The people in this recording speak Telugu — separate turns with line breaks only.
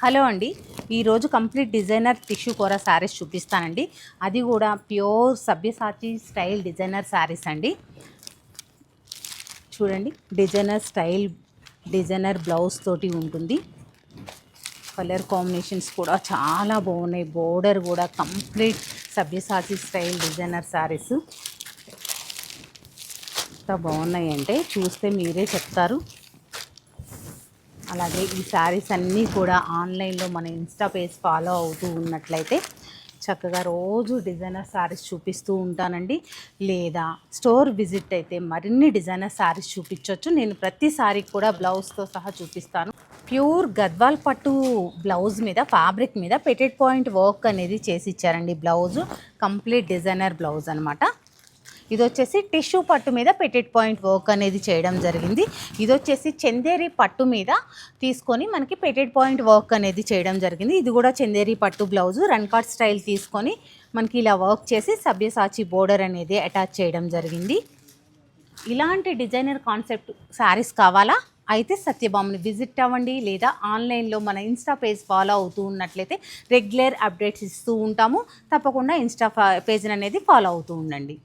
హలో అండి, ఈరోజు కంప్లీట్ డిజైనర్ టిష్యూ కూర శారీస్ చూపిస్తానండి. అది కూడా ప్యూర్ సభ్యసాచి స్టైల్ డిజైనర్ శారీస్ అండి. చూడండి, డిజైనర్ స్టైల్ డిజైనర్ బ్లౌజ్ తోటి ఉంటుంది. కలర్ కాంబినేషన్స్ కూడా చాలా బాగున్నాయి. బోర్డర్ కూడా కంప్లీట్ సభ్యసాచి స్టైల్ డిజైనర్ శారీస్ ఎంత బాగున్నాయి అంటే చూస్తే మీరే చెప్తారు. అలాగే ఈ శారీస్ అన్నీ కూడా ఆన్లైన్లో మన ఇన్స్టా పేజ్ ఫాలో అవుతూ ఉన్నట్లయితే చక్కగా రోజు డిజైనర్ శారీస్ చూపిస్తూ ఉంటానండి. లేదా స్టోర్ విజిట్ అయితే మరిన్ని డిజైనర్ శారీస్ చూపించవచ్చు. నేను ప్రతి శారీ కూడా బ్లౌజ్తో సహా చూపిస్తాను. ప్యూర్ గద్వాల్ పట్టు బ్లౌజ్ మీద ఫ్యాబ్రిక్ మీద పెటెడ్ పాయింట్ వర్క్ అనేది చేసి ఇచ్చారండి. బ్లౌజు కంప్లీట్ డిజైనర్ బ్లౌజ్ అనమాట. ఇది వచ్చేసి టిష్యూ పట్టు మీద పెటెడ్ పాయింట్ వర్క్ అనేది చేయడం జరిగింది. ఇది వచ్చేసి చందేరి పట్టు మీద తీసుకొని మనకి పెటెడ్ పాయింట్ వర్క్ అనేది చేయడం జరిగింది. ఇది కూడా చందేరి పట్టు బ్లౌజు రన్ కార్డ్ స్టైల్ తీసుకొని మనకి ఇలా వర్క్ చేసి సభ్యసాచి బోర్డర్ అనేది అటాచ్ చేయడం జరిగింది. ఇలాంటి డిజైనర్ కాన్సెప్ట్ శారీస్ కావాలా అయితే సత్యభామని విజిట్ అవ్వండి. లేదా ఆన్లైన్లో మన ఇన్స్టా పేజ్ ఫాలో అవుతూ ఉన్నట్లయితే రెగ్యులర్ అప్డేట్స్ ఇస్తూ ఉంటాము. తప్పకుండా ఇన్స్టా పేజ్ అనేది ఫాలో అవుతూ ఉండండి.